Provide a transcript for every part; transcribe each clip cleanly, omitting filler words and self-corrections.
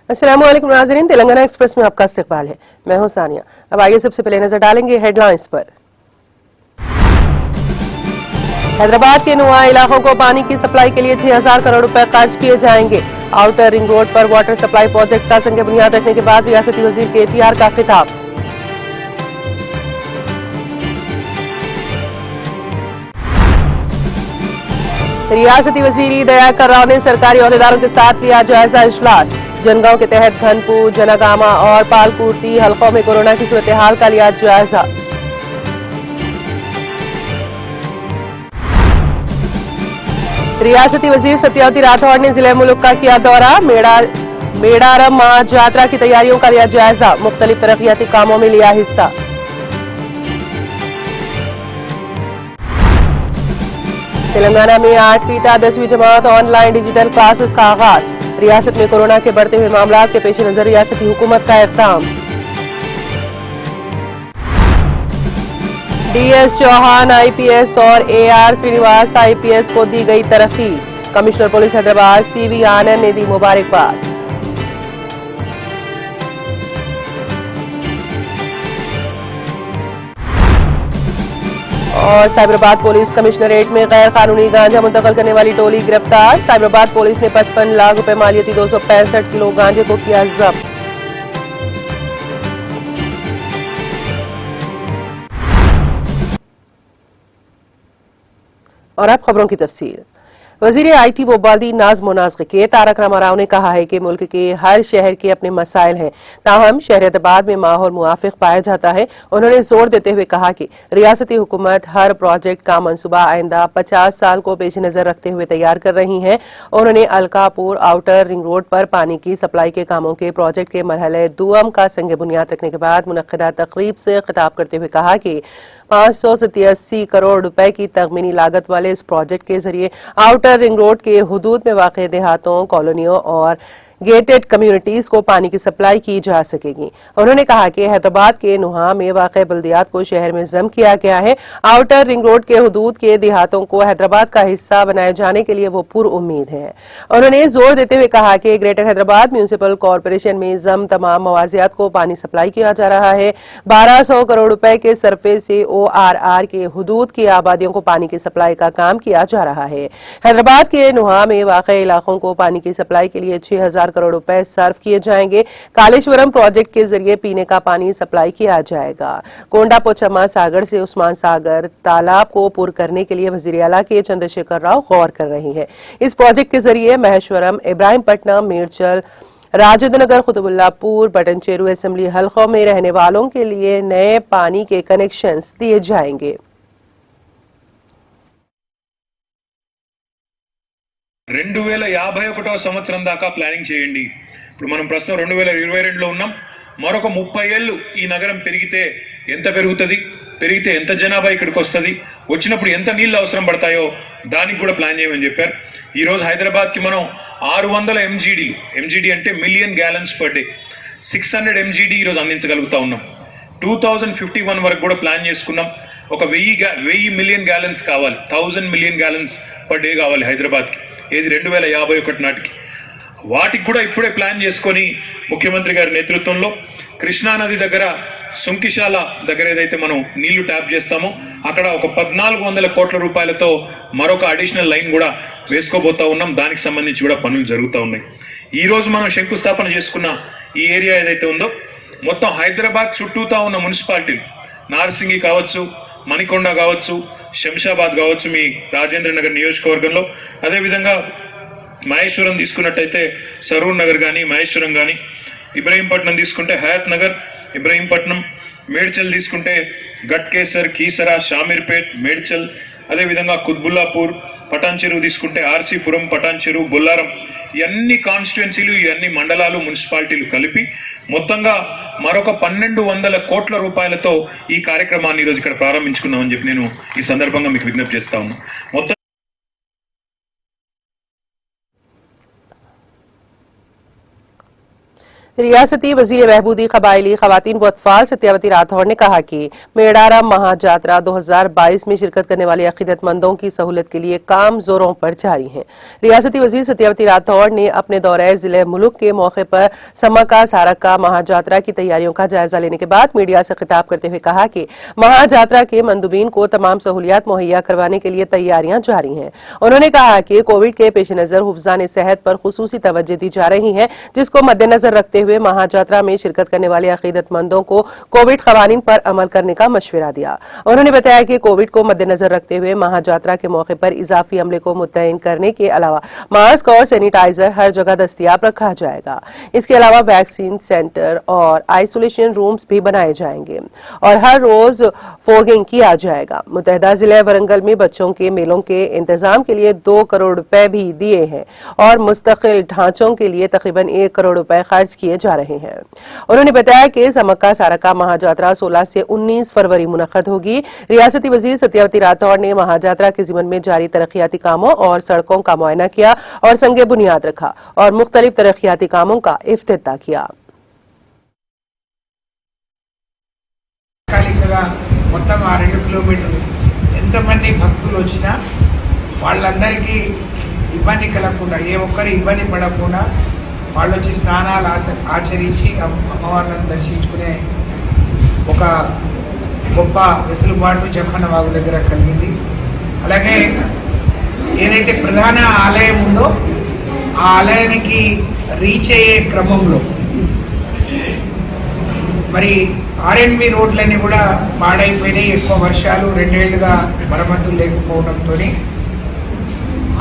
अस्सलाम वालेकुम नाज़रीन, तेलंगाना एक्सप्रेस में आपका इस्तकबाल है। मैं हूं सानिया। अब आइए सबसे पहले नजर डालेंगे हेडलाइंस पर। हैदराबाद के नुआ इलाकों को पानी की सप्लाई के लिए 6000 करोड़ रुपए खर्च किए जाएंगे। आउटर रिंग रोड पर वाटर सप्लाई प्रोजेक्ट का संग बुनियाद रखने के बाद रियासती वजीर KTR का खिताब। रियासती वजीर दयाकर राव ने सरकारी औहदेदारों के साथ लिया जायजा इजलास। जनगांव के तहत घनपुर, जनगामा और पालकुर्ती हलकों में कोरोना की सूरत हाल का लिया जायजा। रियासती वजीर सत्यावती राठौड़ ने जिले मुल्क का किया दौरा। मेड़ारम महाज यात्रा की तैयारियों का लिया जायजा। मुख्तलिफ तरक्याती कामों में लिया हिस्सा। तेलंगाना में 8वीं ता 10वीं जमात ऑनलाइन डिजिटल क्लासेस का आगाज। रियासत में कोरोना के बढ़ते हुए मामलों के पेश नजर रियासती हुकूमत का इक़दाम। DS चौहान IPS और AR श्रीनिवास IPS को दी गई तरक्की। कमिश्नर पुलिस हैदराबाद CV आनंद ने दी मुबारकबाद। और साइबराबाद पुलिस कमिश्नरेट में गैर कानूनी गांजा मुंतकिल करने वाली टोली गिरफ्तार। साइबराबाद पुलिस ने 55 लाख रुपए मालियती 265 किलो गांजे को किया जब्त। और अब खबरों की तफसील। वजीर IT व बाल्दी नाज़्म व नाज़्म के तारक रामाराव ने कहा है कि मुल्क के हर शहर के अपने मसाइल हैं, ताहम शहर हैदराबाद में माहौल मुआफिक पाया जाता है। उन्होंने जोर देते हुए कहा कि रियासती हुकूमत हर प्रोजेक्ट का मनसूबा आइंदा 50 साल को पेश नजर रखते हुए तैयार कर रही है। उन्होंने अलकापुर आउटर रिंग रोड पर पानी की सप्लाई के कामों के प्रोजेक्ट के मरहले दुआम का संग बुनियाद रखने के बाद मुनक्किदा तकरीब से खिताब करते हुए कहा कि 587 करोड़ रुपए की तखमीनी लागत वाले इस प्रोजेक्ट के जरिए आउटर रिंग रोड के हुदूद में वाक़ देहातों, कॉलोनियों और गेटेड कम्युनिटीज को पानी की सप्लाई की जा सकेगी। उन्होंने कहा कि हैदराबाद के नुहा में वाक़ बल्दियात को शहर में जम किया गया है। आउटर रिंग रोड के हुदूद के देहातों को हैदराबाद का हिस्सा बनाए जाने के लिए वो पुर उम्मीद है। उन्होंने जोर देते हुए कहा कि ग्रेटर हैदराबाद म्यूनिसिपल कॉरपोरेशन में जम तमाम मवाजियात को पानी सप्लाई किया जा रहा है। 1200 करोड़ रुपए के सरफे से ORR के हुदूद की आबादियों को पानी की सप्लाई का काम किया जा रहा है। हैदराबाद के नुहा में वाक़ इलाकों को पानी की सप्लाई के लिए 6000 करोड़ रुपए सर्व किए जाएंगे। कालेश्वरम प्रोजेक्ट के जरिए पीने का पानी सप्लाई किया जाएगा। कोंडा पोचम्मा सागर से उस्मान सागर तालाब को पुर करने के लिए वजीर आला के चंद्रशेखर राव गौर कर रही है। इस प्रोजेक्ट के जरिए महेश्वरम, इब्राहिमपट्टनम, मेरचल, राजेंद्र नगर, कुतुबुल्लापुर, बटनचेरू असेंबली हलकों में रहने वालों के लिए नए पानी के कनेक्शंस दिए जाएंगे। 2051వ సంవత్సరం దాకా ప్లానింగ్ చేయండి. ఇప్పుడు మనం ప్రస్తుతం 2022లో ఉన్నాం. మరొక 30 ఏళ్ళు ఈ నగరం పెరిగితే ఎంత పెరుగుతుంది, పెరిగితే ఎంత జనాభా ఇక్కడికి వస్తుంది, వచ్చినప్పుడు ఎంత నీళ్లు అవసరం పడతాయో దానికి కూడా ప్లాన్ చేయమని చెప్పారు. ఈ రోజు హైదరాబాద్ కి మనం 600 MGD అంటే million gallons per day 600 MGD ఈ రోజు అందించగలుగుతా ఉన్నాం. 2051 వరకు కూడా ప్లాన్ చేసుకున్నాం. ఒక 1000 మిలియన్ గ్యాలన్స్ కావాలి, 1000 మిలియన్ గ్యాలన్స్ పర్ డే కావాలి హైదరాబాద్ కి. ఏది 2051 నాటికి. వాటికి కూడా ఇప్పుడే ప్లాన్ చేసుకొని ముఖ్యమంత్రి గారి నేతృత్వంలో కృష్ణా నది దగ్గర సుంకిశాల దగ్గర ఏదైతే మనం నీళ్లు ట్యాప్ చేస్తామో అక్కడ ఒక 1400 కోట్ల రూపాయలతో మరొక అడిషనల్ లైన్ కూడా వేసుకోబోతా ఉన్నాం. దానికి సంబంధించి కూడా పనులు జరుగుతూ ఉన్నాయి. ఈ రోజు మనం శంకుస్థాపన చేసుకున్న ఈ ఏరియా ఏదైతే ఉందో మొత్తం హైదరాబాద్ చుట్టూతా ఉన్న మున్సిపాలిటీలు, నార్సింగి కావచ్చు, మణికొండ కావచ్చు, శంషాబాద్ కావచ్చు, మీ రాజేంద్ర నగర్ నియోజకవర్గంలో, అదేవిధంగా మహేశ్వరం తీసుకున్నట్టయితే సరూర్ నగర్ కానీ, మహేశ్వరం కానీ, ఇబ్రహీంపట్నం తీసుకుంటే హయత్ నగర్, ఇబ్రహీంపట్నం, మేడ్చల్ తీసుకుంటే గట్కేసర్, కీసరా, షామీర్పేట్, మేడ్చల్, అదేవిధంగా కుత్బుల్లాపూర్, పటాన్ చెరువు తీసుకుంటే ఆర్సీపురం, పటాన్ చెరువు, బొల్లారం, ఇవన్నీ కాన్స్టిట్యుయెన్సీలు, ఇవన్నీ మండలాలు, మున్సిపాలిటీలు కలిపి మొత్తంగా మరొక 1200 కోట్ల రూపాయలతో ఈ కార్యక్రమాన్ని ఈరోజు ఇక్కడ ప్రారంభించుకున్నామని చెప్పి నేను ఈ సందర్భంగా మీకు విజ్ఞప్తి చేస్తా ఉన్నాను. మొత్తం रियासती वजीर बहबूदी कबायली खवातीन व अतफाल सत्यावती राठौर ने कहा कि मेडारा महाजात्रा 2022 में शिरकत करने वाले अकीदतमंदों की सहूलत के लिए काम जोरों पर जारी है। रियासती वजीर सत्यावती राठौर ने अपने दौरे जिले मुलुक के मौके पर समक्का सारक्का महाजात्रा की तैयारियों का जायजा लेने के बाद मीडिया से खिताब करते हुए कहा कि महाजात्रा के मंदुबीन को तमाम सहूलियात मुहैया करवाने के लिए तैयारियां जारी हैं। उन्होंने कहा कि कोविड के पेश नजर हुफ्जान सेहत पर खुसूसी तवज्जो दी जा रही है, जिसको मद्देनजर रखते हुए महाजात्रा में शिरकत करने वाले अकीदतमंदों को कोविड कवानीन पर अमल करने का मशवरा दिया। उन्होंने बताया कि कोविड को मद्देनजर रखते हुए महाजात्रा के मौके पर इजाफी अमले को मुतयन करने के अलावा मास्क और सैनिटाइजर हर जगह दस्तियाब रखा जाएगा। इसके अलावा वैक्सीन सेंटर और आइसोलेशन रूम्स भी बनाए जाएंगे और हर रोज फोगिंग किया जाएगा। मुतहदा जिले वरंगल में बच्चों के मेलों के इंतजाम के लिए 2 करोड़ रुपए भी दिए हैं और मुस्तकिल ढांचों के लिए तकरीबन 1 करोड़ रुपए खर्च किए जा रहे हैं। उन्होंने बताया कि समक्का सारक्का महाजात्रा 16 से 19 फरवरी मुनक्कद होगी। रियासती वजीर सत्यावती राठौर ने महाजात्रा के जिम्मन में जारी तरक्याती कामों और सड़कों का मुआयना किया और संगे बुनियाद रखा और मुख्तलिफ तरक्याती कामों का इफ्तिताह किया। మొత్తం 2 కిలోమీటర్లు ఎంతమంది భక్తులు వచ్చినా వాళ్ళందరికీ ఇబ్బంది కలగకుండా ఏ ఒక్కరు ఇబ్బంది పడకుండా వాళ్ళు వచ్చి స్నానాలు ఆచరించి అమ్మవారిని దర్శించుకునే ఒక గొప్ప వెసులుబాటు జమ్మన్న వాగు దగ్గర కలిగింది. అలాగే ఏదైతే ప్రధాన ఆలయం ఉందో ఆ ఆలయానికి రీచ్ అయ్యే క్రమంలో మరి ఆర్ఎన్బి రోడ్లన్నీ కూడా పాడైపోయినాయి. ఎక్కువ వర్షాలు 2 ఏళ్లుగా మరమ్మతులు లేకపోవడంతో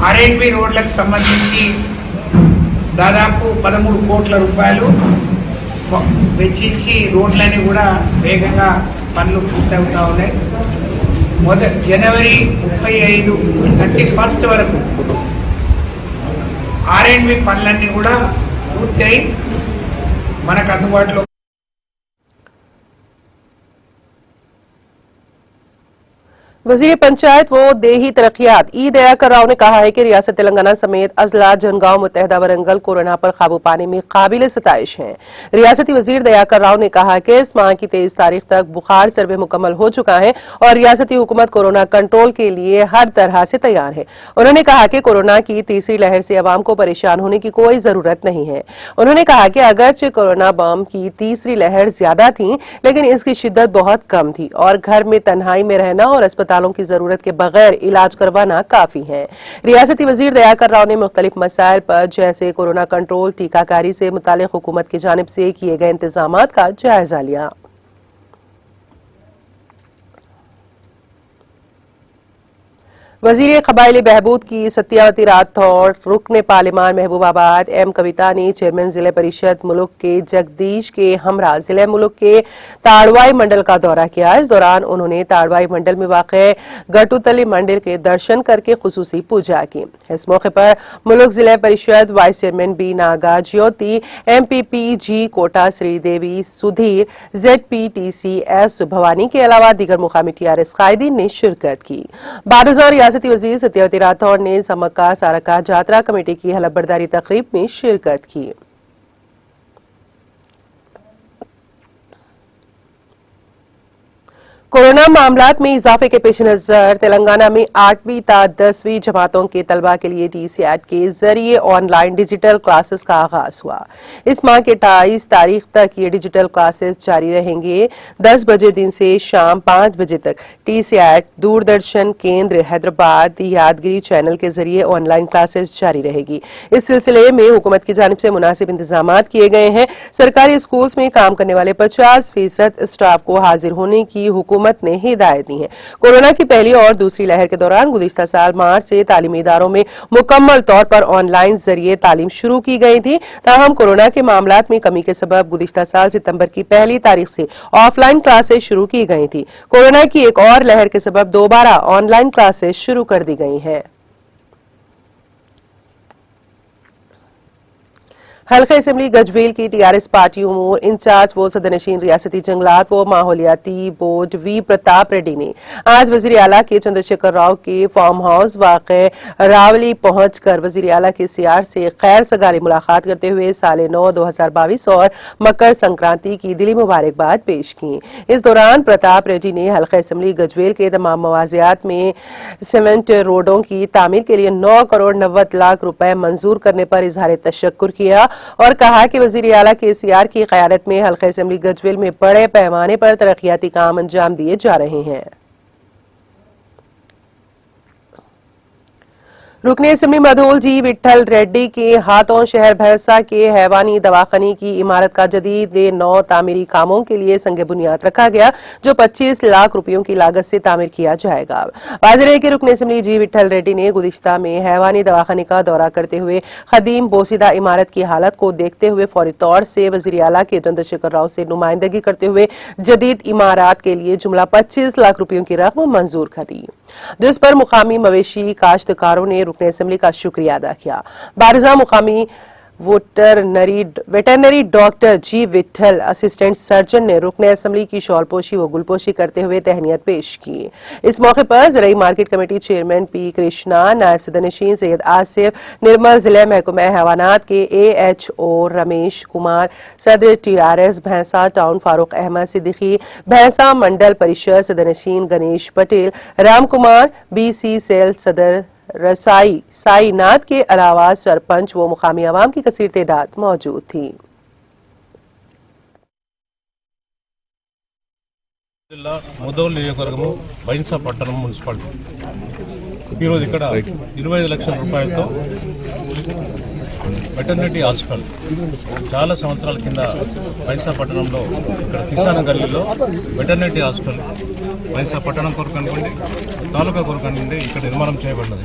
ఆర్ఎన్బి రోడ్లకు సంబంధించి దాదాపు 13 కోట్ల రూపాయలు వెచ్చించి రోడ్లన్నీ కూడా వేగంగా పనులు పూర్తవుతా ఉన్నాయి. జనవరి 35 31 వరకు ఆర్ఎన్బి పనులన్నీ కూడా పూర్తయి మనకు అందుబాటులో वजीर पंचायत व देही तरक्यात ई दयाकर राव ने कहा है कि रियासत तेलंगाना समेत अजला जनगांव मुतहदा वरंगल कोरोना पर काबू पाने में काबिल सताइश हैं। रियासती वजीर दयाकर राव ने कहा कि इस माह की 23 तारीख तक बुखार सर्वे मुकम्मल हो चुका है और रियासती हुकूमत कोरोना कंट्रोल के लिए हर तरह से तैयार है। उन्होंने कहा कि कोरोना की तीसरी लहर से अवाम को परेशान होने की कोई जरूरत नहीं है। उन्होंने कहा कि अगरचे कोरोना बम की तीसरी लहर ज्यादा थी, लेकिन इसकी शिद्दत बहुत कम थी और घर में तन्हाई में रहना और अस्पतालों की जरूरत के बगैर इलाज करवाना काफी है। रियासती वजीर दयाकर राव ने मुख्तलिफ मसाइल पर जैसे कोरोना कंट्रोल, टीकाकारी से मुतालिक हुकूमत की जानिब से किए गए इंतजामात का जायजा लिया। वजीर कबायली बहबूद की सत्यावती राठौर, रुकने पार्लिमान महबूबाबाद एम कविता ने चेयरमैन जिले परिषद मुलुक के जगदीश के हमरा जिले मुलुक के ताड़वाई मंडल का दौरा किया। इस दौरान उन्होंने ताड़वाई मंडल में वाक़े गटुतली मंदिर के दर्शन करके खुसूसी पूजा की। इस मौके पर मुलुक जिले परिषद वाइस चेयरमैन बी नागा ज्योति, MPPG कोटा श्रीदेवी सुधीर, ZPTCS भवानी के अलावा दीगर मुकामी TRS कायदीन ने शिरकत की। 12,000 रियासती वजीर सत्यावती राठौर ने समक्का सारक्का जात्रा कमेटी की हलफबरदारी तकरीब में शिरकत की। कोरोना मामलात में इजाफे के पेश नजर तेलंगाना में 8वीं ता 10वीं जमातों के तलबा के लिए TCAT के जरिए ऑनलाइन डिजिटल क्लासेस का आगाज हुआ। इस माह के 28 तारीख तक ये डिजिटल क्लासेस जारी रहेंगे। 10 बजे दिन से शाम 5 बजे तक TCAT दूरदर्शन केंद्र हैदराबाद यादगिरी चैनल के जरिए ऑनलाइन क्लासेस जारी रहेगी। इस सिलसिले में हुकूमत की जानिब से मुनासिब इंतजामात किए गए हैं। सरकारी स्कूल्स में काम करने वाले 50% स्टाफ को हाजिर होने की हुकूमत ने हिदायत दी है। कोरोना की पहली और दूसरी लहर के दौरान गुज़िश्ता साल मार्च से तालीमी इदारों में मुकम्मल तौर पर ऑनलाइन जरिए तालीम शुरू की गई थी। ताहम कोरोना के मामलात में कमी के सबब गुज़िश्ता साल सितंबर की पहली तारीख से ऑफलाइन क्लासेस शुरू की गई थी। कोरोना की एक और लहर के सबब दोबारा ऑनलाइन क्लासेस शुरू कर दी गई हैं। हल्का असम्बली गजबेल की टीआरएस पार्टी उमूर इंचार्ज व सदनशीन रियासती जंगलात व माहौलियाती बोर्ड वी प्रताप रेड्डी ने आज वजीर आला के चंद्रशेखर राव के फार्म हाउस वाक़े रावली पहुंचकर वजीर आला के सियार से खैर सगाली मुलाकात करते हुए साल नौ 2022 और मकर संक्रांति की दिली मुबारकबाद पेश की। इस दौरान प्रताप रेड्डी ने हल्का असम्बली गजबेल के तमाम मवाजियात में सीमेंट रोडों की तामीर के लिए 9 करोड़ 90 लाख रुपए मंजूर करने पर इजहार तशक्कुर किया और कहा कि वजीर आला के सीआर की क़यादत में हल्का असम्बली गजवेल में बड़े पैमाने पर तरक्याती काम अंजाम दिए जा रहे हैं। रुकने असम्बली मधोल जी विट्ठल रेड्डी के हाथों शहर भैंसा के हैवानी दवाखाने की इमारत का जदीद नौ तामीरी कामों के लिए संग बुनियाद रखा गया, जो 25 लाख रुपयों की लागत से तामीर किया जाएगा। वाज़ेह है कि रुकने असम्बली जी विट्ठल रेड्डी ने गुज़िश्ता में हैवानी दवाखाने का दौरा करते हुए खदीम बोसीदा इमारत की हालत को देखते हुए फौरी तौर से वज़ीर आला के चंद्रशेखर राव से नुमाइंदगी करते हुए जदीद इमारत के लिए जुमला 25 लाख रुपयों की रकम मंजूर करी, जिस पर मुकामी मवेशी काश्तकारों ने रुकने असम्बली का शुक्रिया अदा किया। बारजा मुकामी वेटरनरी डॉक्टर जी विट्ठल असिस्टेंट सर्जन ने रुकने असम्बली की शॉलपोशी व गुलपोशी करते हुए तहनीत पेश की। इस मौके पर ज़राई market committee chairman P Krishna, नायब सदनशीन सैयद आसिफ, निर्मल जिला महकमा हैवानात के AHO रमेश कुमार, सदर TRS भैंसा टाउन फारूक अहमद सिद्दीकी, भैंसा मंडल परिषद सदनशीन गणेश पटेल, राम कुमार BC सेल सदर रसाई साईनाथ के अलावा सरपंच व मुकामी अवाम की कसीर तादाद मौजूद थी। జిల్లా ముదోల్ నియోజకవర్గము బైన్సాపట్టణం మున్సిపాలిటీ ఈరోజు ఇక్కడ 25 లక్షల రూపాయలతో వెటర్నరీ హాస్పిటల్ చాలా సంవత్సరాల కింద బైన్సాపట్టణంలో ఇక్కడ కిసాన్ గల్లీలో వెటర్నరీ హాస్పిటల్ బైన్సాపట్టణం కొరకు అనుకోండి, తాలూకా కొరకు అనుకోండి ఇక్కడ నిర్మాణం చేయబడినది.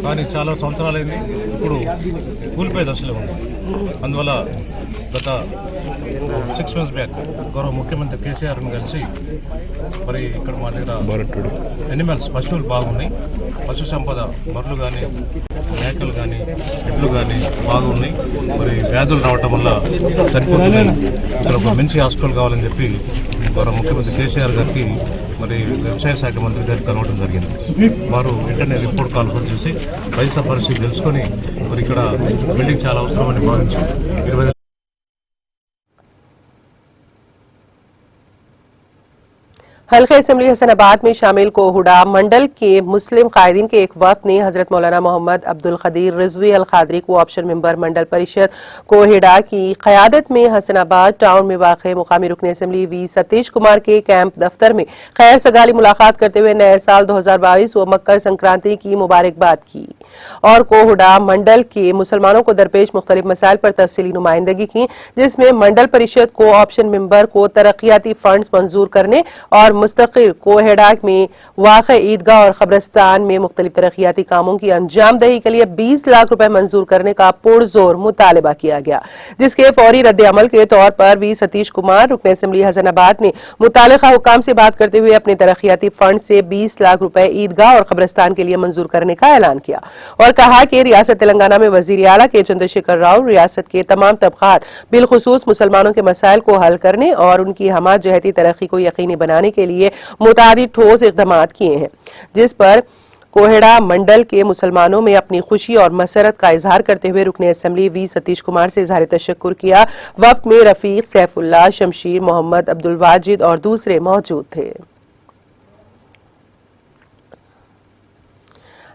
కానీ చాలా సంవత్సరాలైంది, ఇప్పుడు కూలిపోయే దశలో ఉంది. అందువల్ల గత 6 months బ్యాక్ గౌరవ ముఖ్యమంత్రి కేసీఆర్ని కలిసి మరి ఇక్కడ మా దగ్గర ఎనిమల్స్ పశువులు బాగున్నాయి, పశు సంపద బర్రెలు కానీ మేకలు కానీ ఎడ్లు కానీ బాగున్నాయి, మరి వ్యాధులు రావటం వల్ల చనిపోతున్నాయి, ఇక్కడ ఒక మంచి హాస్పిటల్ కావాలని చెప్పి గౌరవ ముఖ్యమంత్రి కేసీఆర్ గారికి మరి వ్యవసాయ శాఖ మంత్రి గారికి కలవడం జరిగింది. వారు వెంటనే రిపోర్ట్ కాన్ఫరెన్స్ చేసి పైసా పరిస్థితి తెలుసుకొని మరి ఇక్కడ బిల్డింగ్ చాలా అవసరమని భావించి 20 हल्का असम्बली हसनाबाद में शामिल कोहुड़ा मंडल के मुस्लिम कायदीन के एक वफ्द ने हजरत मौलाना मोहम्मद अब्दुल कदीर रिजवी अल कादरी को ऑप्शन मेंबर मंडल परिषद कोहिड़ा की क़यादत में हसनाबाद टाउन में वाक़ मुकामी रुकन असम्बली वी सतीश कुमार के कैंप दफ्तर में खैर सगाली मुलाकात करते हुए नए साल 2022 व मकर संक्रांति की मुबारकबाद की और कोहुड़ा मंडल के मुसलमानों को दरपेश मुख्तलिफ मसाइल पर तफसीली नुमाइंदगी की, जिसमें मंडल परिषद को ऑप्शन मेंबर को तरक्याती फंड्स मंजूर करने और मुस्तकिल कोहेड़ा में वाक़ ईदगाह और कब्रिस्तान में मुख्तलिफ तरक्याती कामों की अंजामदही के लिए 20 लाख रुपए मंजूर करने का पुरजोर मुतालबा किया गया, जिसके फौरी रद्द अमल के तौर पर वी सतीश कुमार रुकन असम्बली हसनाबाद ने मुतालिका हुकाम से बात करते हुए अपने तरक्याती फंड से 20 लाख रुपए ईदगाह और कब्रिस्तान के लिए मंजूर करने का ऐलान किया और कहा कि रियासत तेलंगाना में वजीर आला के चंद्रशेखर राव रियासत के तमाम तबकात बिलखुसूस मुसलमानों के मसाइल को हल करने और उनकी हमा जहती तरक्की को यकीनी बनाने के लिए मुतादिद ठोस इक़दाम किए हैं, जिस पर कोहेड़ा मंडल के मुसलमानों में अपनी खुशी और मसरत का इजहार करते हुए रुकने असम्बली वी सतीश कुमार से इजहार तशक्कुर किया। वक्त में रफीक, सैफुल्लाह, शमशीर, मोहम्मद अब्दुल वाजिद और दूसरे मौजूद थे।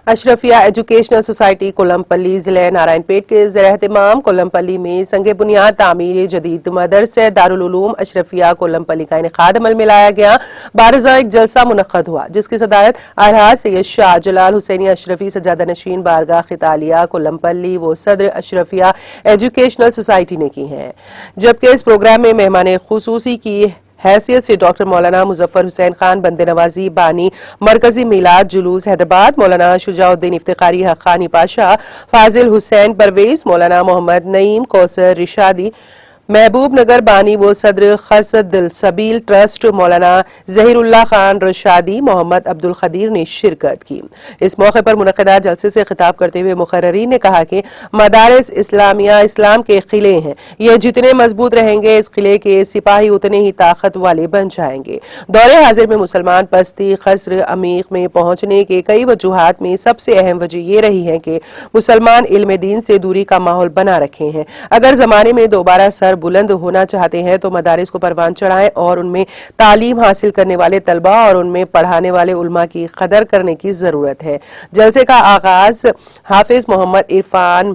अशरफिया एजुकेशनल सोसाइटी कोलमपल्ली जिले नारायणपेट के ज़ेर-ए-एहतिमाम कोलमपल्ली में संगे बुनियाद तामीर जदीद मदरसे दारुल उलूम अशरफिया कोलमपल्ली का इनेकाद अमल में लाया गया। बारज़ा एक जलसा मुनक्कद हुआ, जिसकी सदारत आलहा सैयद शाह जलाल हुसैनी अशरफी सजादा नशीन बारगाह खितालिया कोलमपल्ली व सदर अशरफिया एजुकेशनल सोसाइटी ने की है, जबकि इस प्रोग्राम में मेहमान खुसूसी की हैसियत से डॉक्टर मौलाना मुजफ्फर हुसैन खान बंदे नवाजी बानी मरकजी मिलाद जुलूस हैदराबाद, मौलाना शुजाउद्दीन इफ्तिखारी हक्कानी पाशा, फाजिल हुसैन परवेज, मौलाना मोहम्मद नईम, कौसर रिशादी, महबूब नगर बानी व सदर खसद दिल सबील ट्रस्ट मौलाना जहीरुल्लाह खान रशादी मोहम्मद अब्दुल खदीर ने शिरकत की। इस मौके पर मुनक़दा जलसे से खिताब करते हुए मुकर्ररीन ने कहा कि मदारिस इस्लामिया इस्लाम के किले हैं, यह जितने मजबूत रहेंगे इस किले के सिपाही उतने ही ताकत वाले बन जाएंगे। दौरे हाजिर में मुसलमान पस्ती खसर अमीक में पहुंचने के कई वजूहात में सबसे अहम वजह यह रही है कि मुसलमान इल्म दीन से दूरी का माहौल बना रखे हैं। अगर जमाने में दोबारा सर बुलंद होना चाहते हैं तो मदारिस को परवान चढ़ाएं और उनमें तालीम हासिल करने वाले तलबा और उनमें पढ़ाने वाले उलमा की कदर करने की जरूरत है। जलसे का आगाज हाफिज मोहम्मद इरफान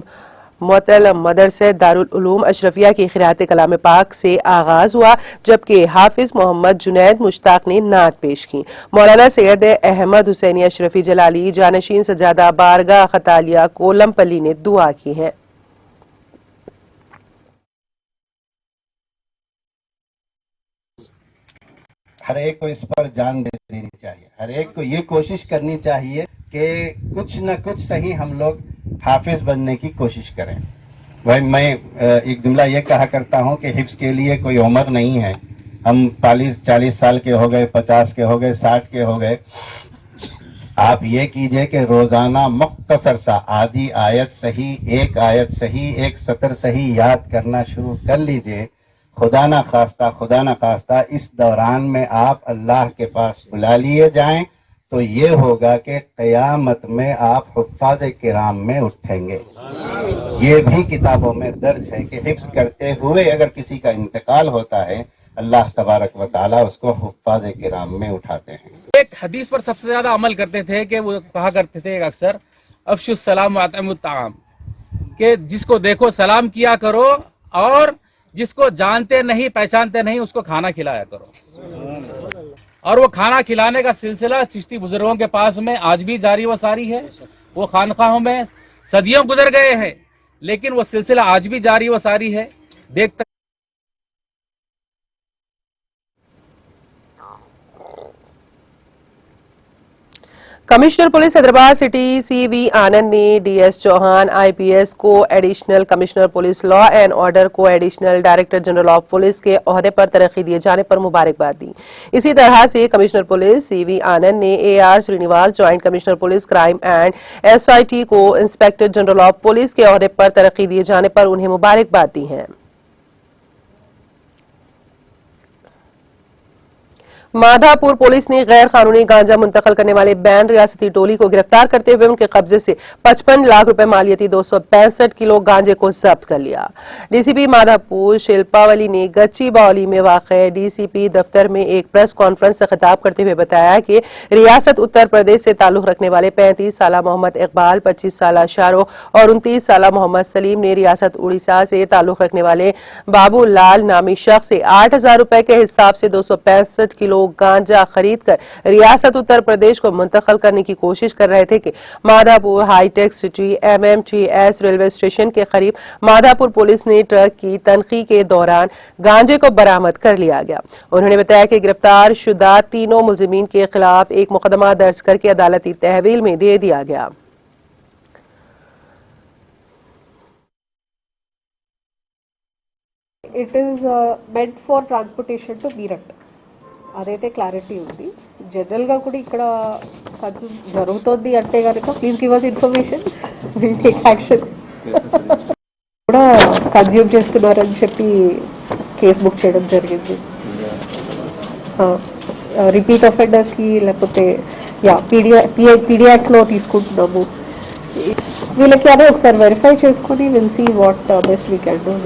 मोतल मदरसे दारुल उलूम अशरफिया की खिरात कलाम पाक से आगाज हुआ, जबकि हाफिज मोहम्मद जुनैद मुश्ताक ने नात पेश की। मौलाना सैयद अहमद हुसैनी अशरफी जलाली जानशीन सजादा बारगाह खतालिया कोलमपल्ली ने दुआ की है। हर एक को इस पर जान दे देनी चाहिए, हर एक को ये कोशिश करनी चाहिए कि कुछ न कुछ सही हम लोग हाफिज बनने की कोशिश करें। वही मैं एक जुमला ये कहा करता हूँ कि हिफ्ज के लिए कोई उम्र नहीं है। हम 40 साल के हो गए, 50 के हो गए, 60 के हो गए। आप ये कीजिए कि रोजाना मुख्तसर सा आधी आयत सही, एक आयत सही, एक सतर सही याद करना शुरू कर लीजिए। खुदा ना खास्ता इस दौरान में आप अल्लाह के पास बुला लिए जाएं तो ये होगा कि क़यामत में आप हुफ़्फ़ाज़ किराम में उठेंगे। ये भी किताबों में दर्ज है कि हिफ्ज़ करते हुए अगर किसी का इंतकाल होता है अल्लाह तबारक व तआला उसको हुफ़्फ़ाज़ किराम में उठाते हैं। एक हदीस पर सबसे ज्यादा अमल करते थे कि वो कहा करते थे अक्सर अफ़शुस सलाम व अतइमुत ताम, कि जिसको देखो सलाम किया करो और जिसको जानते नहीं पहचानते नहीं उसको खाना खिलाया करो। और वो खाना खिलाने का सिलसिला चिश्ती बुजुर्गों के पास में आज भी जारी व सारी है। वो खानकाहों में सदियों गुजर गए हैं लेकिन वो सिलसिला आज भी जारी व सारी है। देखते commissioner police Hyderabad city CV Anand ने डीएस चौहान आईपीएस को additional commissioner police law and order को additional director general of police के ओहदे पर तरक्की दिए जाने पर मुबारकबाद दी। इसी तरह से कमिश्नर पुलिस सीवी आनंद ने AR Srinivas joint commissioner police crime and SIT को इंस्पेक्टर जनरल ऑफ पुलिस के ओहदे पर तरक्की दिए जाने पर उन्हें मुबारकबाद दी है। माधापुर पुलिस ने गैर कानूनी गांजा मुंतकिल करने वाले बैन रियासती टोली को गिरफ्तार करते हुए उनके कब्जे से 55 लाख रुपए मालियती 265 किलो गांजे को जब्त कर लिया। डीसीपी माधापुर शिल्पावली ने गच्ची बावली में वाक़ डीसीपी दफ्तर में एक प्रेस कॉन्फ्रेंस से खिताब करते हुए बताया कि रियासत उत्तर प्रदेश से ताल्लुक रखने वाले 35 साल मोहम्मद इकबाल, 25 साल शाहरुख और 29 साल मोहम्मद सलीम ने रियासत उड़ीसा से ताल्लुक रखने वाले बाबू लाल नामी शख्स से 8000 रुपए के हिसाब से 265 किलो गांजा खरीद कर रियासत उत्तर प्रदेश को मुंतकिल करने की कोशिश कर रहे थे कि माधापुर हाईटेक सिटी एमएमटीएस रेलवे स्टेशन के करीब माधापुर पुलिस ने ट्रक की तनखी के दौरान गांजे को बरामद कर लिया गया। उन्होंने बताया कि गिरफ्तार शुदा तीनों मुलजिमीन के खिलाफ एक मुकदमा दर्ज करके अदालती तहवील में दे दिया गया। It is meant for transportation to Meerut. అదైతే క్లారిటీ ఉంది. జనరల్గా కూడా ఇక్కడ కన్జ్యూమ్ జరుగుతుంది అంటే కనుక please give us information, will take action. కూడా కన్జ్యూమ్ చేస్తున్నారని చెప్పి కేసు బుక్ చేయడం జరిగింది. రిపీట్ అఫెండర్స్కి లేకపోతే పీడియాక్ట్లో తీసుకుంటున్నాము. వీళ్ళకి అదే ఒకసారి వెరిఫై చేసుకొని will see what best we can do.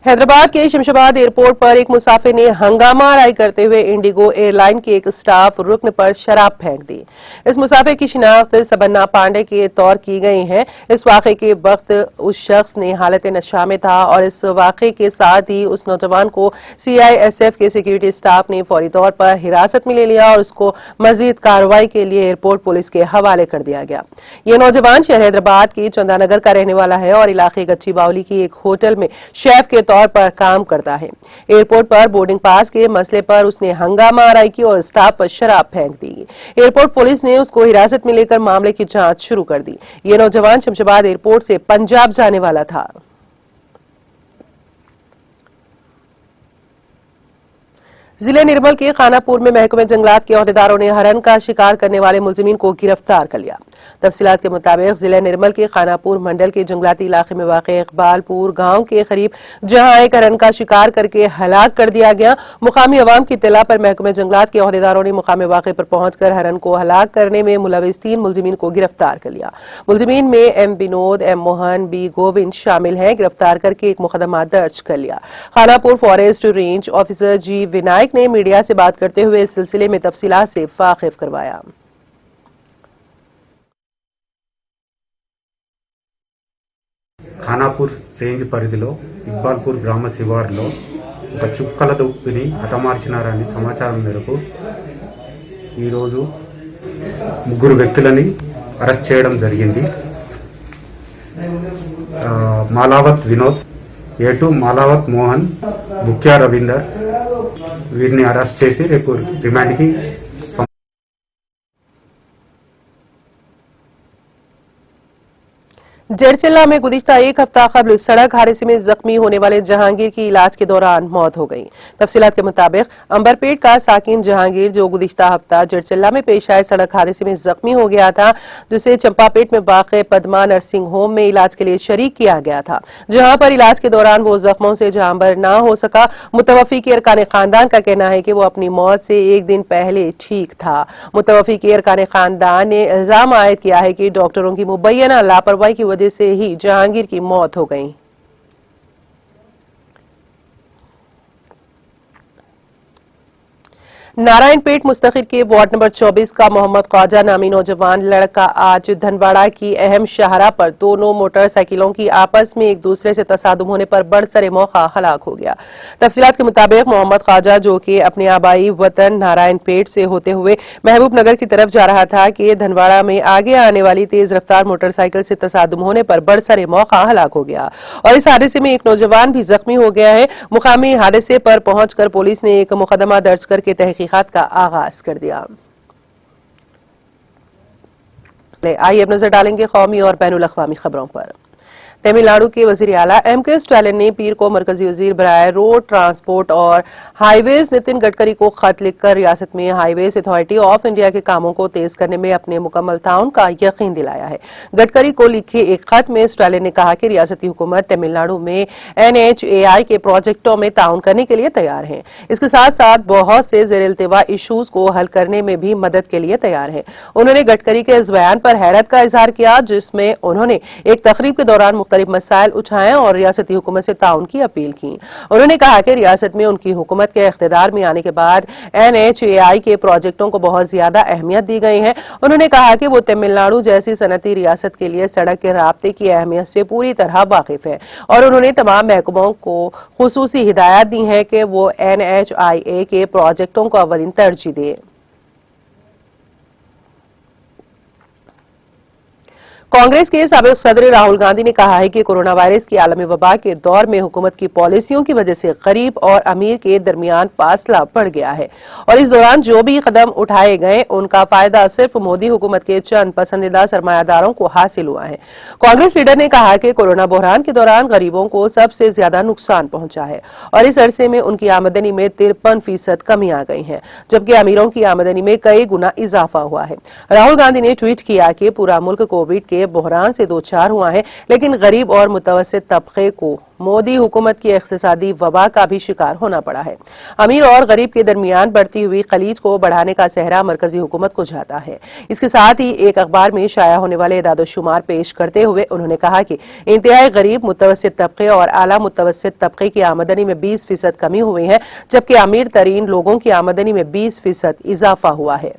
Hyderabad के शमशाबाद एयरपोर्ट पर एक मुसाफिर ने हंगामा आराई करते हुए इंडिगो एयरलाइन के एक स्टाफ रुकन पर शराब फेंक दी। इस मुसाफिर की शिनाख्त सबन्ना पांडे के तौर की गई है। इस वाक़े के वक्त उस शख्स ने हालत नशा में था और इस वाक़े के साथ ही उस नौजवान को सीआईएसएफ के सिक्योरिटी स्टाफ ने फौरी तौर पर हिरासत में ले लिया और उसको मजीद कार्रवाई के लिए एयरपोर्ट पुलिस के हवाले कर दिया गया। ये नौजवान शहर हैदराबाद के चंदानगर का रहने वाला है और इलाके गच्ची बावली की एक होटल में शेफ के तौर तौर पर काम करता है। एयरपोर्ट पर बोर्डिंग पास के मसले पर उसने हंगामा आराई की और स्टाफ पर शराब फेंक दी। एयरपोर्ट पुलिस ने उसको हिरासत में लेकर मामले की जांच शुरू कर दी। ये नौजवान शमशाबाद एयरपोर्ट से पंजाब जाने वाला था। जिले निर्मल के खानापुर में महकमे जंगलात के अहदेदारों ने हरन का शिकार करने वाले मुलजिमीन को गिरफ्तार कर लिया। तफसीलात के मुताबिक जिले निर्मल के खानापुर मंडल के जंगलाती इलाके में वाक़े इकबालपुर गांव के करीब जहां एक हरन का शिकार करके हलाक कर दिया गया। मुकामी अवाम की इत्तला पर महकमे जंगलात के अहदेदारों ने मुकामी वाक़े पर पहुंचकर हरन को हलाक करने में मुलविस 3 मुलजिमीन को गिरफ्तार कर लिया। मुलजिमीन में M Vinod, M Mohan, B Govind शामिल हैं। गिरफ्तार करके एक मुकदमा दर्ज कर लिया। Khanapur forest range officer G Vinayak ने मीडिया से बात करते हुए इस सिलसिले में तफसीलात से वाकिफ करवाया। ఖానాపూర్ రేంజ్ పరిధిలో ఇక్బాల్పూర్ గ్రామ శివారులో ఒక చుక్కల దుప్పిని హతమార్చినారని సమాచారం మేరకు ఈరోజు 3 వ్యక్తులని అరెస్ట్ చేయడం జరిగింది. మాలావత్ వినోద్, ఏటు మాలావత్ మోహన్, బుక్యా రవీందర్ వీరిని అరెస్ట్ చేసి రేపు రిమాండ్కి जड़चिल्ला में गुज़िश्ता एक हफ्ता कबल सड़क हादसे में जख्मी होने वाले जहांगीर की इलाज के दौरान मौत हो गई। तफसीलात के मुताबिक अंबरपेट का साकिन जहांगीर जो गुज़िश्ता हफ्ता जड़चिल्ला में पेश आए सड़क हादसे में जख्मी हो गया था, जिसे चंपापेट में वाक़े पद्मा नर्सिंग होम में इलाज के लिए शरीक किया गया था, जहां पर इलाज के दौरान वो जख्मों से जांबर न हो सका। मुतवफ़ी के अरकान खानदान का कहना है कि वो अपनी मौत से एक दिन पहले ठीक था। मुतवफ़ी के अरकान खानदान ने इल्जाम आयद किया है कि डॉक्टरों की मुबैना लापरवाही की वजह से ही जहांगीर की मौत हो गई। नारायणपेट मुस्तखिर के वार्ड नंबर 24 का मोहम्मद ख्वाजा नामी नौजवान लड़का आज धनवाड़ा की अहम शाहरा पर दोनों मोटरसाइकिलों की आपस में एक दूसरे से तसादुम होने पर बड़सरे मौका हलाक हो गया। तफसीलात के मुताबिक मोहम्मद ख्वाजा जो कि अपने आबाई वतन नारायणपेट से होते हुए महबूब नगर की तरफ जा रहा था कि धनवाड़ा में आगे आने वाली तेज रफ्तार मोटरसाइकिल से तसादुम होने पर बड़सरे मौका हलाक हो गया और इस हादसे में एक नौजवान भी जख्मी हो गया है। मुकामी हादसे पर पहुंचकर पुलिस ने एक मुकदमा दर्ज करके तहकीकात का आगाज कर दिया। आइए अब नजर डालेंगे कौमी और बैनुल अक़वामी खबरों पर। तमिलनाडु के वजीर आला एम.के. स्टालिन ने पीर को मरकजी वजीर बराए रोड ट्रांसपोर्ट और हाईवेज नितिन गडकरी को खत लिखकर रियासत में हाईवेज अथॉरिटी ऑफ इंडिया के कामों को तेज करने में अपने मुकम्मल ताउन का यकीन दिलाया है। गडकरी को लिखे एक खत में स्टालिन ने कहा कि रियासती हुकूमत तमिलनाडु में NHAI के प्रोजेक्टों में ताउन करने के लिए तैयार है। इसके साथ साथ बहुत से ज़ेर-इल्तिवा इशूज को हल करने में भी मदद के लिए तैयार है। उन्होंने गडकरी के इस बयान पर हैरत का इजहार किया, जिसमें उन्होंने एक तकरीब के दौरान मुख्तलिफ मसाइल उठाए और रियासती हुकूमत से ताउन की अपील की। उन्होंने कहा कि रियासत में उनकी हुकूमत के इख्तिदार में आने के बाद NHAI के प्रोजेक्टों को बहुत ज्यादा अहमियत दी गई है। उन्होंने कहा कि वो तमिलनाडु जैसी सनती रियासत के लिए सड़क के राब्ते की अहमियत से पूरी तरह वाकिफ है और उन्होंने तमाम महकमों को खुसूसी हिदायत दी है कि वो NHAI के प्रोजेक्टों को अवलिन तरजीह दें। कांग्रेस के साबिक सदर राहुल गांधी ने कहा है कि कोरोना वायरस की आलमी वबा के दौर में हुकूमत की पॉलिसियों की वजह से गरीब और अमीर के दरमियान फासला बढ़ गया है और इस दौरान जो भी कदम उठाए गए उनका फायदा सिर्फ मोदी हुकूमत के चंद पसंदीदा सरमायादारों को हासिल हुआ है। कांग्रेस लीडर ने कहा कि कोरोना बहरान के दौरान गरीबों को सबसे ज्यादा नुकसान पहुंचा है और इस अरसे में उनकी आमदनी में 53% कमी आ गई है, जबकि अमीरों की आमदनी में कई गुना इजाफा हुआ है। राहुल गांधी ने ट्वीट किया कि पूरा मुल्क कोविड के बहरान से दो चार हुआ है, लेकिन गरीब और मुतवस्सित तबके को मोदी हुकूमत की इख्तिसादी वबा का भी शिकार होना पड़ा है। अमीर और गरीब के दरमियान बढ़ती हुई खलीज को बढ़ाने का सहरा मरकजी हुकूमत को जाता है। इसके साथ ही एक अखबार में शाया होने वाले इदाद-ओ-शुमार पेश करते हुए उन्होंने कहा कि इंतहाई गरीब मुतवस्सित तबके और आला मुतवस्सित तबके की आमदनी में 20% कमी हुई है, जबकि अमीर तरीन लोगों की आमदनी में 20% इजाफा हुआ है।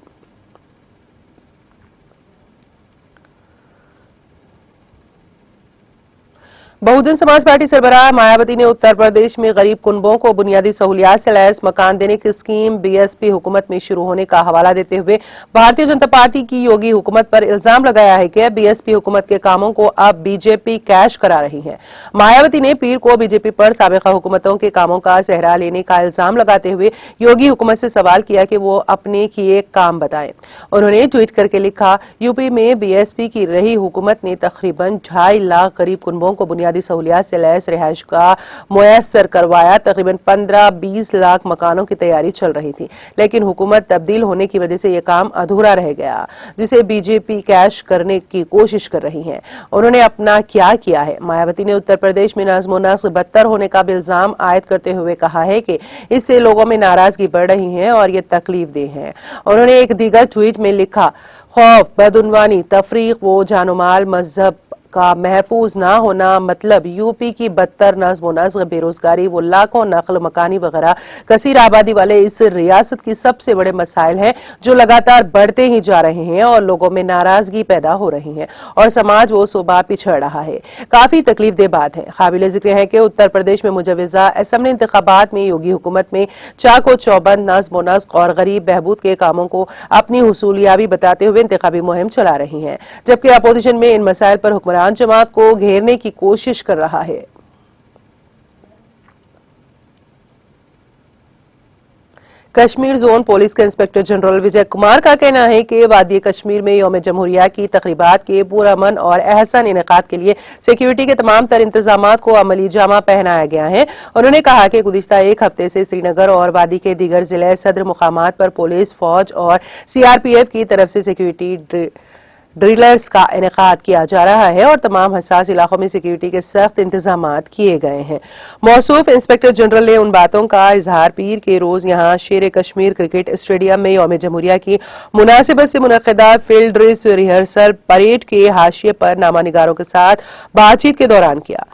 बहुजन समाज पार्टी सरबराह मायावती ने उत्तर प्रदेश में गरीब कुनबों को बुनियादी सहूलियात से लैस मकान देने की स्कीम बीएसपी हुकूमत में शुरू होने का हवाला देते हुए भारतीय जनता पार्टी की योगी हुकूमत पर इल्जाम लगाया है कि बीएसपी हुकूमत के कामों को अब बीजेपी कैश करा रही है। मायावती ने पीर को बीजेपी पर साबिका हुकूमतों के कामों का सेहरा लेने का इल्जाम लगाते हुए योगी हुकूमत से सवाल किया कि वो अपने किए काम बताएं। उन्होंने ट्वीट करके लिखा, यूपी में बीएसपी की रही हुकूमत ने तकरीबन 2.5 लाख गरीब कुनबों को बुनियादी सहूलियात से लैस रिहाइश का मुयस्सर करवाया। तकरीबन 15-20 लाख मकानों की तैयारी चल रही थी, लेकिन हुकूमत तब्दील होने की वजह से यह काम अधूरा रह गया, जिसे बीजेपी कैश करने की कोशिश कर रही है। उन्होंने अपना क्या किया है? मायावती ने उत्तर प्रदेश में नज़्म-ओ-नस्क़ बदतर होने का भी इल्जाम आयद करते हुए कहा है कि इससे लोगों में नाराजगी बढ़ रही है और ये तकलीफ देह है। उन्होंने एक दीगर ट्वीट में लिखा, खौफ, बदउनवानी, तफरीक व जानमाल मजहब का महफूज ना होना मतलब यूपी की बदतर नज़्म-ओ-नस्क़, बेरोजगारी, वो लाखों नकल मकानी वगैरह कसीर आबादी वाले इस रियासत की सबसे बड़े मसाइल हैं जो लगातार बढ़ते ही जा रहे हैं और लोगों में नाराजगी पैदा हो रही है और समाज वो सुबह पिछड़ रहा है। काफी तकलीफदेह बात है। काबिल जिक्र है कि उत्तर प्रदेश में मुजव्वज़ा असेंबली इंतखाबात में योगी हुकूमत में चाको चौबंद, नज़्म-ओ-नस्क़ और गरीब बहबूद के कामों को अपनी हुसूलियाबी बताते हुए इंतखाबी मुहिम चला रही है, जबकि अपोजिशन में इन मसाइल पर हुक्मरान जमात को घेरने की कोशिश कर रहा है। कश्मीर जोन पुलिस के इंस्पेक्टर जनरल विजय कुमार का कहना है कि वादी कश्मीर में यौम जमहूरिया की तकरीबात के पुरअमन और अहसन इनेकाद के लिए सिक्योरिटी के तमाम तर इंतजामात को अमली जामा पहनाया गया है। उन्होंने कहा कि गुज़िश्ता एक हफ्ते से श्रीनगर और वादी के दीगर जिले सदर मुकामात पर पुलिस, फौज और सीआरपीएफ की तरफ से सिक्योरिटी ड्रिलर्स का इनेकाद किया जा रहा है और तमाम हसास इलाकों में सिक्योरिटी के सख्त इंतजामात किए गए हैं। मौसूफ इंस्पेक्टर जनरल ने उन बातों का इजहार पीर के रोज यहां शेर कश्मीर क्रिकेट स्टेडियम में यौम जमहूरिया की मुनासिबत से मुनक्किदा फील्ड ड्रेस रिहर्सल परेड के हाशिए पर नामानिगारों के साथ बातचीत के दौरान किया।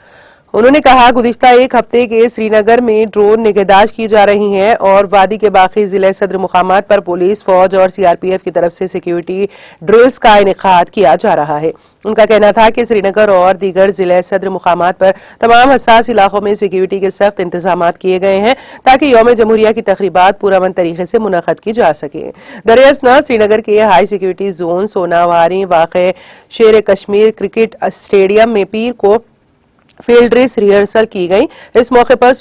उन्होंने कहा, गुज़िश्ता एक हफ्ते के श्रीनगर में ड्रोन निगहदाश्त की जा रही है और वादी के बाकी जिले सदर मुकामात पर पुलिस, फौज और सीआरपीएफ की तरफ से सिक्योरिटी ड्रिल्स का इनेकाद किया जा रहा है। उनका कहना था कि श्रीनगर और दीगर जिले सदर मुकामात पर तमाम हसास इलाकों में सिक्योरिटी के सख्त इंतजामात किए गए हैं ताकि यौम जमहूरिया की तकरीबात पुरअमन तरीके से मुनक़द की जा सके। दरअसल श्रीनगर के हाई सिक्योरिटी जोन सोनावारी वाक़े शेर कश्मीर क्रिकेट स्टेडियम में पीर को फील्ड ड्रेस रिहर्सल की गई। इस मौके पर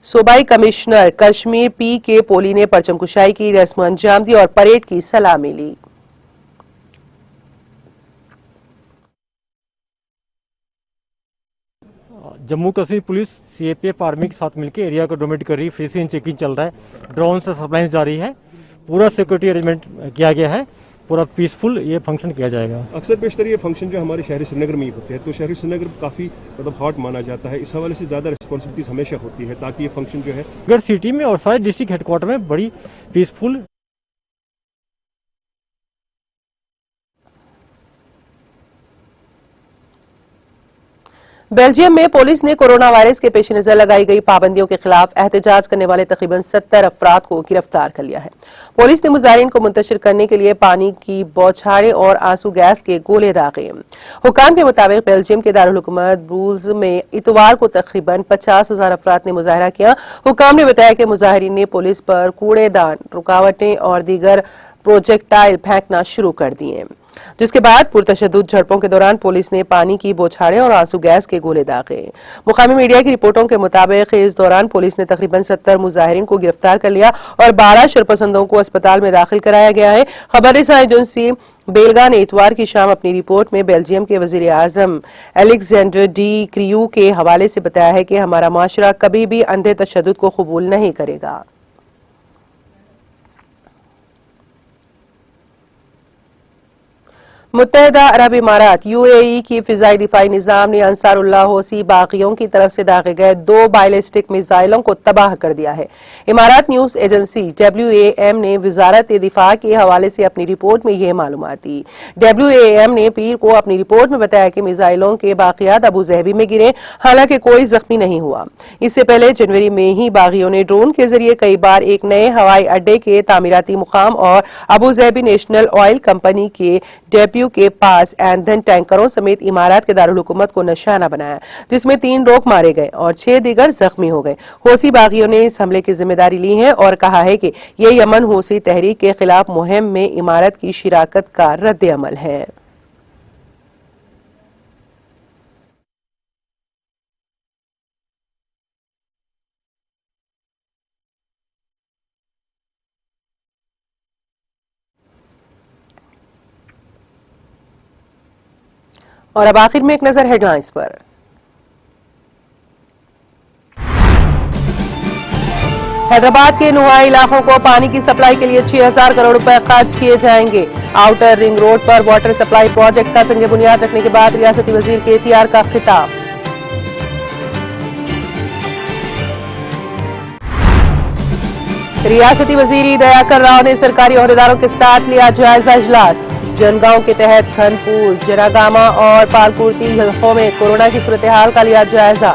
सूबाई कमिश्नर कश्मीर पी के पोली ने परचम कुशाई की रस्म अंजाम दी और परेड की सलामी ली। Jammu Kashmir police CAPF army के साथ मिलकर एरिया को डोमिनेट कर रही, फेंसिंग चेकिंग चल रहा है, ड्रोन से सर्वेलेंस जारी है, पूरा सिक्योरिटी अरेंजमेंट किया गया है, पूरा पीसफुल ये फंक्शन किया जाएगा। अक्सर पेशतर ये फंक्शन जो हमारे शहरी श्रीनगर में ही होते हैं, तो शहरी श्रीनगर काफ़ी हॉट माना जाता है, इस हवाले से ज़्यादा रिस्पॉन्सिबिलिटीज हमेशा होती है ताकि ये फंक्शन जो है अगर सिटी में और सारे डिस्ट्रिक्ट हेडक्वार्टर में बड़ी पीसफुल। बेल्जियम में पुलिस ने कोरोना वायरस के पेश नजर लगाई गई पाबंदियों के खिलाफ एहतजाज करने वाले तकरीबन 70 अफराद को गिरफ्तार कर लिया है। पुलिस ने मुजाहिरीन को मुंतशिर करने के लिए पानी की बौछारें और आंसू गैस के गोले दागे। हुकाम के मुताबिक बेल्जियम के दारुल हुकूमत ब्रूल्स में इतवार को तकरीबन 50,000 अफराद ने मुजाहरा किया। हुकाम ने बताया कि मुजाहिरीन ने पुलिस पर कूड़ेदान, रुकावटें और दीगर प्रोजेक्टाइल फेंकना शुरू कर दिए, जिसके बाद पुरतशद्दुद झड़पों के दौरान पुलिस ने पानी की बौछारें और आंसू गैस के गोले दागे। मुकामी मीडिया की रिपोर्टों के मुताबिक इस दौरान पुलिस ने तकरीबन 70 मुजाहिरीन को गिरफ्तार कर लिया और 12 शरपसंदों को अस्पताल में दाखिल कराया गया है। खबररसा एजेंसी बेलगा ने इतवार की शाम अपनी रिपोर्ट में बेल्जियम के वजीर आजम एलेक्जेंडर डी क्रियू के हवाले से बताया है कि हमारा माशरा कभी भी अंधे तशद्दुद को कबूल नहीं करेगा। मुत्तहिदा अरब इमारात यूएई की फिजाई दिफाई निजाम ने अंसारुल्लाह हौसी बागियों की तरफ से दागे गए 2 बैलिस्टिक मिसाइलों को तबाह कर दिया है। इमारात न्यूज एजेंसी WAM ने वजारत दिफा के हवाले से अपनी रिपोर्ट में यह मालूमात दी। WAM ने पीर को अपनी रिपोर्ट में बताया कि मिसाइलों के बाकियात अबू ज़हबी में गिरे, हालांकि कोई जख्मी नहीं हुआ। इससे पहले जनवरी में ही बागियों ने ड्रोन के जरिए कई बार एक नए हवाई अड्डे के तामीराती मुकाम और Abu Dhabi national oil company के डेप्यूटी PSU के पास ईंधन टैंकरों समेत इमारत के दारुल हुकूमत को निशाना बनाया, जिसमें 3 लोग मारे गए और 6 दीगर जख्मी हो गए। हौसी बागियों ने इस हमले की जिम्मेदारी ली है और कहा है कि ये यमन हौसी तहरीक के खिलाफ मुहिम में इमारत की शिराकत का रद्द अमल है। और अब आखिर में एक नजर हेडलाइंस पर। हैदराबाद के नुहाई इलाकों को पानी की सप्लाई के लिए 6000 करोड़ रुपए खर्च किए जाएंगे। आउटर रिंग रोड पर वाटर सप्लाई प्रोजेक्ट का संग बुनियाद रखने के बाद रियासती वजीर KTR का खिताब। रियासती वजीर दयाकर राव ने सरकारी ओहदेदारों के साथ लिया जायजा इजलास। जनगांव के तहत खनपुर, जरागामा और पालकुर्ती हलकों में कोरोना की सूरत हाल का लिया जायजा।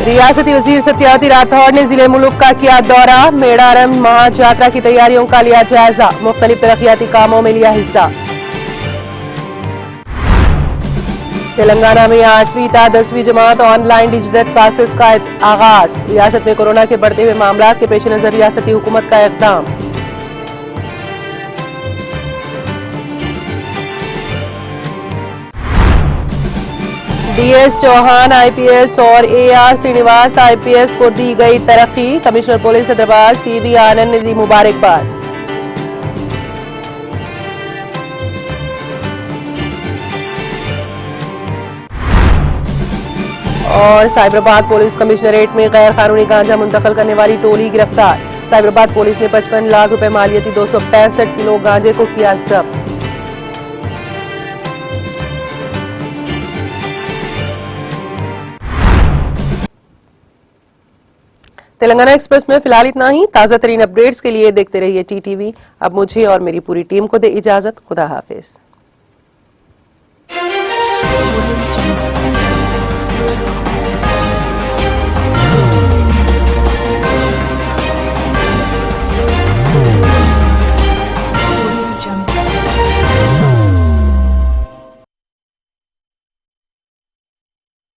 रियासती वजीर सत्यावती राठौड़ ने जिले मुल्क का किया दौरा। मेड़ारम महायात्रा की तैयारियों का लिया जायजा। मुख्तलिफ तरक्याती कामों में लिया हिस्सा। तेलंगाना में 8वीं ता 10वीं जमात ऑनलाइन डिजिटल क्लासेस का आगाज। रियासत में कोरोना के बढ़ते हुए मामलों के पेश नजर रियासती हुकूमत का इक़दाम। DS चौहान IPS और AR श्रीनिवास IPS को दी गई तरक्की। कमिश्नर पुलिस हैदराबाद CV आनंद ने दी मुबारकबाद। और साइबराबाद पुलिस कमिश्नरेट में गैर कानूनी गांजा मुंतकिल करने वाली टोली गिरफ्तार। साइबराबाद पुलिस ने 55 लाख रुपए मालियती 265 किलो गांजे को किया जब्त। तेलंगाना एक्सप्रेस में फिलहाल इतना ही। ताजा तरीन अपडेट्स के लिए देखते रहिए TTV। अब मुझे और मेरी पूरी टीम को दे इजाजत। खुदा हाफिज।